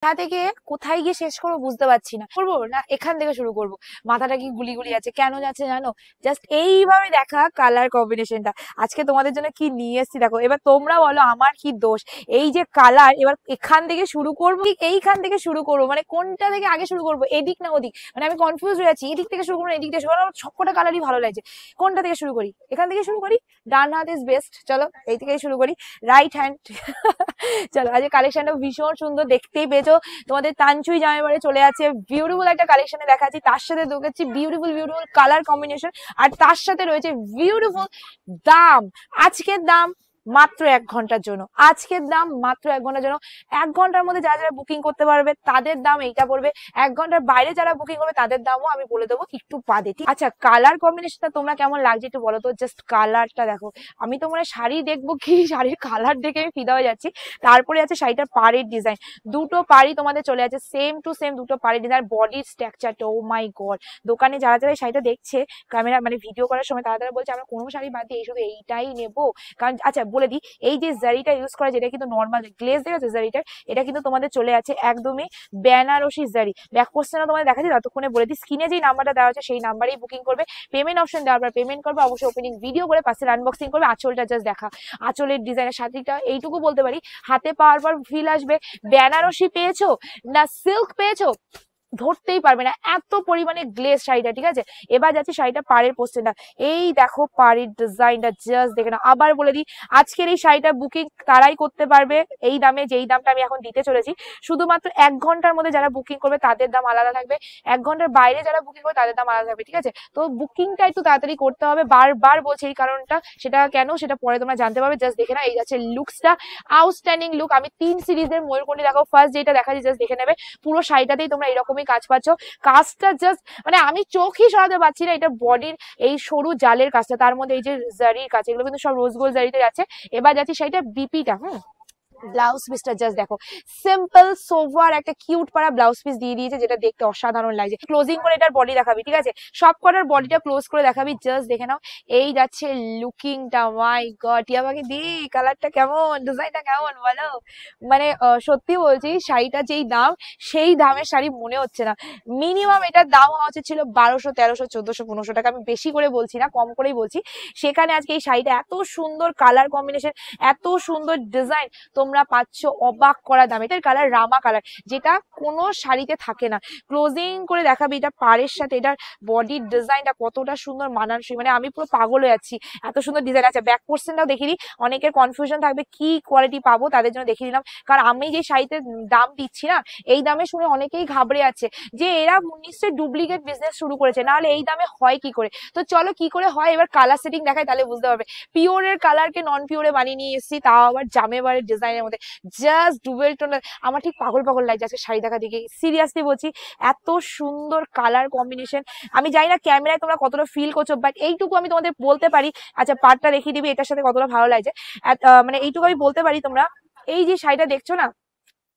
কোথা থেকে কোথায় গিয়ে শেষ করবো বুঝতে পারছি না। করবো না এখান থেকে শুরু করব? মাথাটা কি গুলি গুলি আছে, কেন যাচ্ছে জানো? জাস্ট এইভাবে দেখা কালার কম্বিনেশনটা আজকে তোমাদের জন্য কি নিয়ে এসেছি দেখো। এবার তোমরা বলো আমার কি দোষ? এই যে কালার, এবার এখান থেকে শুরু করবো কি এইখান থেকে শুরু করবো, মানে কোনটা থেকে আগে শুরু করবো, এদিক না ওদিক, মানে আমি কনফিউজ হয়ে যাচ্ছি। এদিক থেকে শুরু করবো এদিক থেকে শুরু করবো, সবকটা কালারই ভালো লাগছে। কোনটা থেকে শুরু করি? এখান থেকে শুরু করি। ডান হাত ইজ বেস্ট, চলো এই থেকেই শুরু করি। রাইট হ্যান্ড চলো আজকে কালেকশনটা ভীষণ সুন্দর, দেখতেই পেয়েছো তোমাদের তানচুই জামাইবারে চলে আছে বিউটিফুল একটা কালেকশনে দেখাচ্ছি। তার সাথে দেখাচ্ছি বিউটিফুল বিউটিফুল কালার কম্বিনেশন, আর তার সাথে রয়েছে বিউটিফুল দাম। আজকের দাম মাত্র 1 ঘন্টার জন্য, আজকের দাম মাত্র 1 ঘন্টার জন্য। 1 ঘন্টার মধ্যে যারা যারা বুকিং করতে পারবে তাদের দাম এইটা পড়বে। 1 ঘন্টার বাইরে যারা বুকিং করবে তাদের দামও আমি বলে দেবো একটু বাদে। আচ্ছা কালার কম্বিনেশনটা তোমরা কেমন লাগছে একটু বলো তো। জাস্ট কালারটা দেখো, আমি তো মানে শাড়ি দেখবো কি শাড়ির কালার দেখে আমি ফিদা হয়ে যাচ্ছি। তারপরে আছে শাড়িটার পাড়ের ডিজাইন, দুটো পাড়ি তোমাদের চলে আছে সেম টু সেম, দুটো পাড়ির ডিজাইন, বডির স্ট্রাকচারটা ও মাই গড। দোকানে যারা যারা এই শাড়িটা দেখছে ক্যামেরা মানে ভিডিও করার সময় তারা তারা বলছে আমরা কোনো শাড়ি বাদ দিয়ে শুধু এইটাই নেবো। কারণ আচ্ছা বলে দিই, এই যে জারিটা ইউজ করা যেটা কিন্তু নর্মাল গ্লেজ দেখা যাচ্ছে জারিটার, এটা কিন্তু তোমাদের চলে আছে একদমই বেনারসি জারি। ব্যাক পোস্টারটা তোমাদের দেখাচ্ছি, ততক্ষণে বলে দিই স্ক্রিনে যেই নাম্বারটা দেওয়া আছে সেই নাম্বারেই বুকিং করবে। পেমেন্ট অপশন দেওয়ার পর পেমেন্ট করবে, অবশ্যই ওপেনিং ভিডিও করে পাশে আনবক্সিং করবে। আঁচলটা জাস্ট দেখা, আঁচলের ডিজাইনের সাথীটা এইটুকু বলতে পারি, হাতে পাওয়ার পর ফিল আসবে বেনারসি পেয়েছো না সিল্ক পেয়েছো ধরতেই পারবে না, এত পরিমাণে গ্লেজ শাড়িটা। ঠিক আছে, এবার যাচ্ছি শাড়িটা পাড়ের পোস্টেনটা। এই দেখো পাড়ের ডিজাইনটা জাস্ট দেখে না। আবার বলে দিই আজকের এই শাড়িটা বুকিং তারাই করতে পারবে এই দামে, যেই দামটা আমি এখন দিতে চলেছি। শুধুমাত্র 1 ঘন্টার মধ্যে যারা বুকিং করবে তাদের দাম আলাদা থাকবে, 1 ঘন্টার বাইরে যারা বুকিং করবে তাদের দাম আলাদা থাকবে। ঠিক আছে, তো বুকিংটা একটু তাড়াতাড়ি করতে হবে, বারবার বলছি এই কারণটা, সেটা কেন সেটা পরে তোমরা জানতে পারবে। জাস্ট দেখে না, এই যাচ্ছে লুকসটা, আউটস্ট্যান্ডিং লুক। আমি 3 সিরিজের ময়ূরকণ্ঠী দেখো, ফার্স্ট যেটা দেখাচ্ছি জাস্ট দেখে নেবে। পুরো শাড়িটাতেই তোমরা এরকমই কাজ পাচ্ছ। কাজটা জাস্ট মানে আমি চোখই সরাতে পারছি না, এটা বডির এই সরু জালের কাজটা, তার মধ্যে এই যে জারির কাজ, এগুলো কিন্তু সব রোজ গোল্ড জারিতে যাচ্ছে। এবার যাচ্ছি শাড়িটা বিপিটা। ব্লাউজ পিসটা জাস্ট দেখো, সিম্পল সোভার একটা কিউট পারা ব্লাউজ পিস দিয়ে দিয়েছে, যেটা দেখতে অসাধারণ লাগছে। ক্লোজিং করে এটার বডি দেখাবি, ঠিক আছে, সব কটার বডিটা ক্লোজ করে দেখাবি, জাস্ট দেখে নাও। এই যাচ্ছে লুকিংটা, মাই গড টিয়া পাখি দি কালারটা কেমন, ডিজাইনটা কেমন বলো। মানে সত্যি বলছি শাড়িটা যেই দাম সেই দামের শাড়ি মনে হচ্ছে না। মিনিমাম এটার দাম হওয়া উচিত ছিল 1200, 1300, 1400, 1500 টাকা। আমি বেশি করে বলছি না, কম করেই বলছি। সেখানে আজকে এই শাড়িটা এত সুন্দর কালার কম্বিনেশন, এত সুন্দর ডিজাইন তোমরা পাচ্ছ অবাক করা দামে। এটার কালার রামা কালার, যেটা কোনো শাড়িতে থাকে না। ক্লোজিং করে দেখাবি এটা পাড়ের সাথে, এটার বডির ডিজাইনটা কতটা সুন্দর মানানসই, মানে আমি পুরো পাগল হয়ে যাচ্ছি, এত সুন্দর ডিজাইন আছে। ব্যাক পোর্শনটাও দেখিয়ে দিই, অনেকের কনফিউশন থাকবে কি কোয়ালিটি পাবো, তাদের জন্য দেখিয়ে দিলাম। কারণ আমি যে শাড়িতে দাম দিচ্ছি না, এই দামে শুনে অনেকেই ঘাবড়ে আছে যে এরা নিশ্চয়ই ডুপ্লিকেট বিজনেস শুরু করেছে, নাহলে এই দামে হয় কি করে। তো চলো কি করে হয় এবার কালার সেটিং দেখাই, তাহলে বুঝতে পারবে। পিওরের কালারকে নন পিওরে বানিয়ে নিয়ে এসেছি, তাও আবার জামেবারের ডিজাইনের মধ্যে, জাস্ট ডুবেল টোন। আমার ঠিক পাগল পাগল লাগছে আজকে শাড়ি দেখা দেখে, সিরিয়াসলি বলছি, এত সুন্দর কালার কম্বিনেশন। আমি জানি না ক্যামেরায় তোমরা কতটা ফিল করছো, বাট এইটুকু আমি তোমাদের বলতে পারি। আচ্ছা পার্টটা দেখিয়ে দিবি এটার সাথে কতটা ভালো লাগছে, মানে এইটুকু আমি বলতে পারি। তোমরা এই যে শাড়িটা দেখছো না,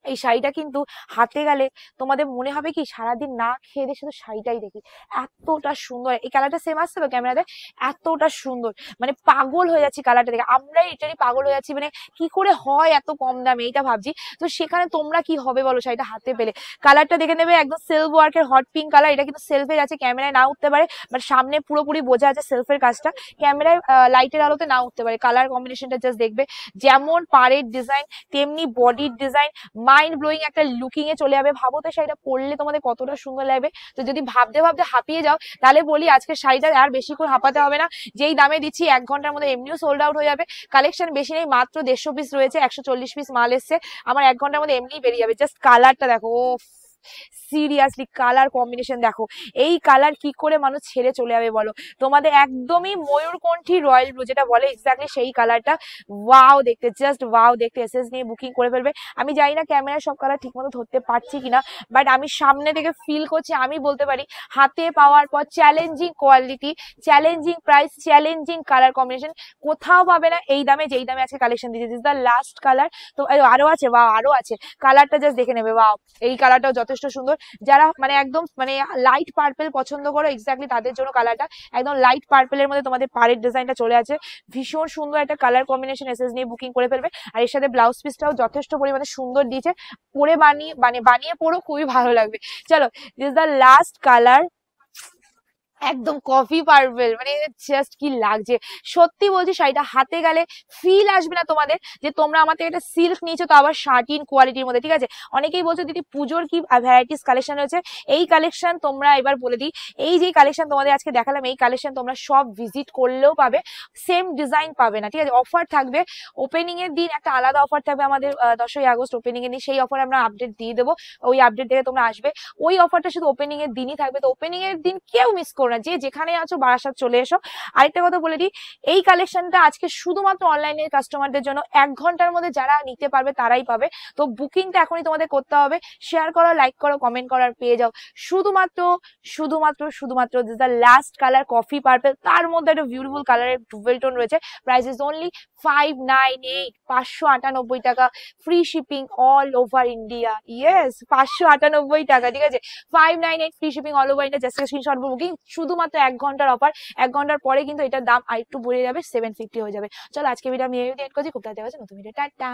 এই শাড়িটা কিন্তু হাতে গেলে তোমাদের মনে হবে কি সারাদিন না খেয়ে দিয়ে শুধু শাড়িটাই দেখি, এতটা সুন্দর। এই কালারটা সেম আসছে তো ক্যামেরাতে, এতটা সুন্দর, মানে পাগল হয়ে যাচ্ছি কালারটা দেখে। আমরাই এটারই পাগল হয়ে যাচ্ছি, মানে কি করে হয় এত কম দামে, এইটা ভাবছি। তো সেখানে তোমরা কি হবে বলো শাড়িটা হাতে পেলে। কালারটা দেখে নেবে, একদম সেলফ ওয়ার্কের হট পিঙ্ক কালার। এটা কিন্তু সেলফের আছে, ক্যামেরায় না উঠতে পারে, বাট সামনে পুরোপুরি বোঝা আছে সেলফের কাজটা, ক্যামেরায় লাইটের আলোতে না উঠতে পারে। কালার কম্বিনেশনটা জাস্ট দেখবে, যেমন পাড়ের ডিজাইন তেমনি বডির ডিজাইন, মাইন্ড ব্লোয়িং একটা লুকিং এ চলে যাবে। ভাবো তো শাড়িটা পরলে তোমাদের কতটা সুন্দর লাগবে। তো যদি ভাবতে ভাবতে হাঁপিয়ে যাও, তাহলে বলি আজকে শাড়িটা আর বেশিক্ষণ হাঁপাতে হবে না, যেই দামে দিচ্ছি 1 ঘন্টার মধ্যে এমনিও সোল্ড আউট হয়ে যাবে। কালেকশন বেশি নেই, মাত্র 150 পিস রয়েছে, 140 পিস মাল এসছে, আমার 1 ঘন্টার মধ্যে এমনি বেরিয়ে যাবে। জাস্ট কালারটা দেখো, সিরিয়াসলি কালার কম্বিনেশন দেখো, এই কালার কি করে মানুষ ছেড়ে চলে যাবে বলো। তোমাদের একদমই ময়ূরকণ্ঠী রয়্যাল ব্লু যেটা বলে, এক্স্যাক্টলি সেই কালারটা। ওয়াও দেখতে, জাস্ট ওয়াও দেখতে। এসএস নিয়ে বুকিং করে ফেলবে। আমি জানি না ক্যামেরায় সব কালার ঠিক মতো ধরতে পারছি কিনা, বাট আমি সামনে থেকে ফিল করছি, আমি বলতে পারি হাতে পাওয়ার পর challenging quality, challenging price, challenging colour combination কোথাও পাবে না এই দামে, যেই দামে আজকে কালেকশন দিয়েছে। This the last colour. তো আরো আছে, ওয়াও আরো আছে, কালারটা জাস্ট দেখে নেবে। ওয়াও এই কালারটাও যথেষ্ট সুন্দর। যারা মানে একদম মানে লাইট পার্পেল পছন্দ করো এক্স্যাক্টলি তাদের জন্য কালারটা। একদম লাইট পার্পেলের মধ্যে তোমাদের পাড়ের ডিজাইনটা চলে আছে, ভীষণ সুন্দর একটা কালার কম্বিনেশন। এসএস নিয়ে বুকিং করে ফেলবে। আর এর সাথে ব্লাউজ পিসটাও যথেষ্ট পরিমাণে সুন্দর দিয়েছে, পরে বানিয়ে পরো, খুবই ভালো লাগবে। চলো, this is the last colour, একদম কফি পার্পল, মানে জাস্ট কি লাগছে সত্যি বলছি। শাড়িটা হাতে গেলে ফিল আসবে না তোমাদের যে তোমরা আমার থেকে একটা সিল্ক নিয়েছো, তো আবার শার্টিন কোয়ালিটির মধ্যে, ঠিক আছে। অনেকেই বলছো দিদি পুজোর কি ভ্যারাইটিস কালেকশন রয়েছে। এই কালেকশন তোমরা এবার বলে দিই, এই যে কালেকশন তোমাদের আজকে দেখালাম, এই কালেকশন তোমরা সব ভিজিট করলেও পাবে, সেম ডিজাইন পাবে না, ঠিক আছে। অফার থাকবে, ওপেনিং এর দিন একটা আলাদা অফার থাকবে আমাদের 10ই আগস্ট ওপেনিং এর দিন, সেই অফার আমরা আপডেট দিয়ে দেবো। ওই আপডেট দেখে তোমরা আসবে, ওই অফারটা শুধু ওপেনিং এর দিনই থাকবে। তো ওপেনিং এর দিন কেউ মিস করো না, যে যেখানে আছো বারাসাত চলে এসো। আরেকটা কথা বলে দিই, এই কালেকশনটা আজকে শুধুমাত্র অনলাইনের কাস্টমারদের জন্য, 1 ঘন্টার মধ্যে যারা নিতে পারবে তারাই পাবে। তো বুকিংটা এখনই তোমাদের করতে হবে, শেয়ার করো, লাইক করো, কমেন্ট করো, আর পেয়ে যাও শুধুমাত্র শুধুমাত্র শুধুমাত্র this the last colour coffee purple, তার মধ্যে একটা বিউটিফুল কালারের ডুয়েল টোন রয়েছে। প্রাইস ইজ অনলি 598, 598 টাকা, free shipping all over India. Yes, 598 টাকা, ঠিক আছে। 598 free shipping all over India. Just screenshot booking, শুধুমাত্র 1 ঘন্টার অফার। 1 ঘন্টার পরে কিন্তু এটার দাম আরেকটু বেড়ে যাবে, 750 হয়ে যাবে। চলো আজকে ভিডিও আমি এই এন্ড করছি, খুব তাড়াতাড়ি দেখা হচ্ছে নতুন ভিডিও, টাটা।